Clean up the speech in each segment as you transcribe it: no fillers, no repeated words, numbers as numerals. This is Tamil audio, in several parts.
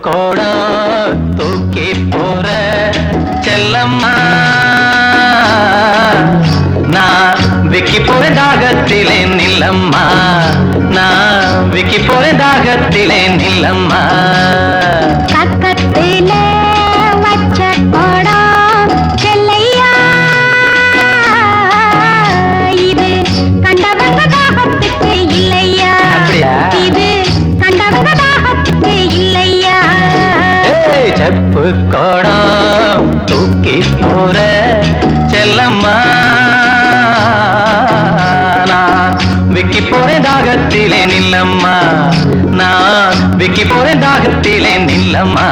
கோடம் தூக்கி போற செல்லம்மா நான் விக்கி போற தாகத்திலே நில்லம்மா நான் விக்கி போற தாகத்திலே நில்லம்மா பக்கத்திலே வச்ச கோடம் செல்லையா இது கண்டவங்க தாகத்துக்கு இல்லையா இது கண்டவங்க தாகத்துக்கு இல்லையா செப்பு கோடம் தூக்கி போற செல்லம்மா நான் விக்கி போற தாகத்திலே நில்லம்மா நான் விக்கி போற தாகத்திலே நில்லம்மா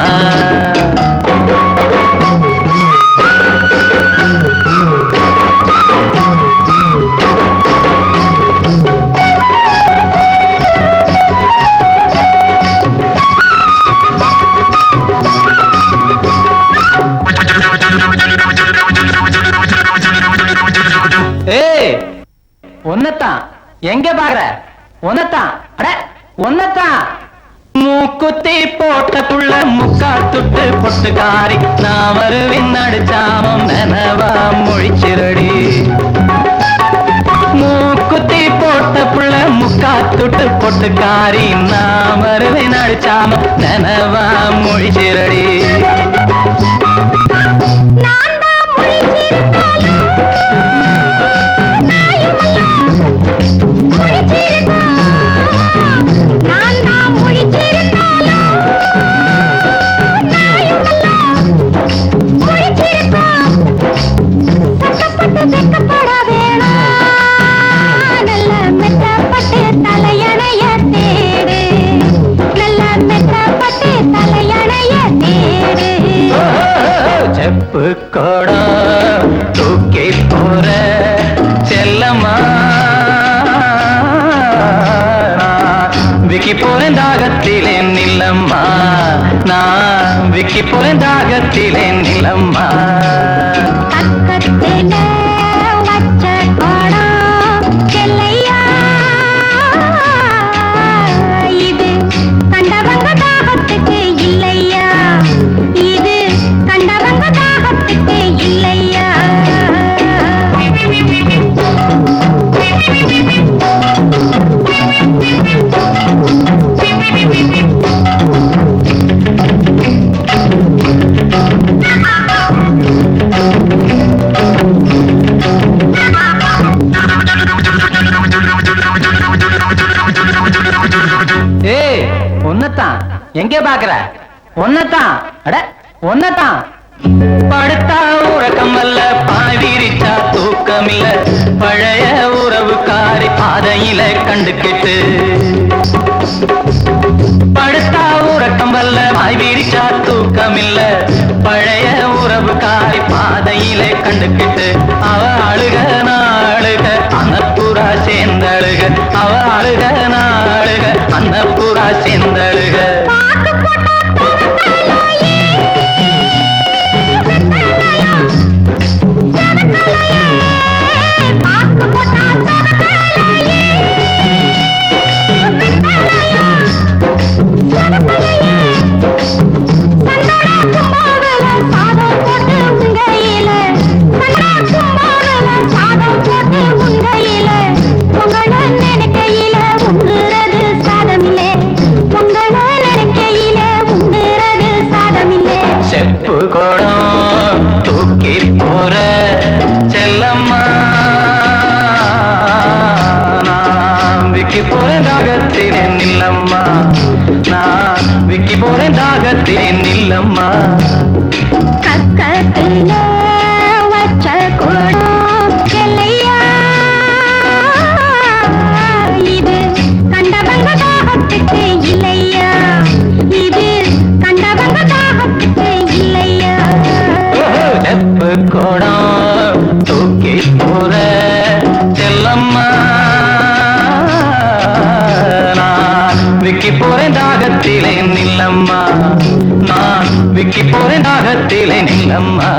ஒன்னத்தான் எங்க பாக்குற ஒன்னத்தான் ஒன்னத்தான் மூக்குத்தி போட்ட புள்ள முக்கா துட்டு பொட்டுக்காரி நான் வருவின் அடிச்சாமம் நனவா மொழிச்சிரடி மூக்குத்தி போட்ட புள்ள முக்கா துட்டு பொட்டுக்காரி நான் வருவின் அடிச்சாமம் நனவா மொழிச்சிரடி செப்பு கோடம் தூக்கி போற செல்லம்மா விக்கி போறேன் தாகத்திலே நில்லம்மா நான் விக்கி போறேன் தாகத்திலே நில்லம்மா பக்கத்திலே வச்ச கோடம் செல்லையா இது கண்டவங்க தாகத்துக்கு இல்லையா இது கண்டவங்க தாகத்துக்கு இல்லையா ஒன்னத்தான் எங்கே பாக்குற ஒன்னத்தான் ஒன்னத்தான் படுத்தா உறக்கம் அல்ல பாய் விரிச்சா தூக்கம் இல்ல பழைய உறவுக்காரி பாதையில கண்டுகிட்டு படுத்தா உறக்கம் அல்ல பாய் விரிச்சா தூக்கம் இல்ல பழைய உறவுக்காரி பாதையில கண்டுகிட்டு அவ அழுக நாளுக அன்னப்புறா சேர்ந்தழுக அவ அழுக நாளுக அன்னப்புறா சேர்ந்தழுக செப்பு கோடம் தூக்கி போற செல்லம்மா நான் விக்கி போற தாகத்திலே நில்லம்மா நான் விக்கி போற தாகத்திலே நில்லம்மா பக்கத்திலே வச்ச கோடம் செல்லையா இது கண்டவங்க தாகத்துக்கு இல்லையா இது கண்டவங்க தாகத்துக்கு இல்லையா செப்பு கோடம் தூக்கி போற செல்லம்மா நான் விக்கி போறேன் தாகத்திலே நில்லம்மா நான் விக்கி போறேன் தாகத்திலே நில்லம்மா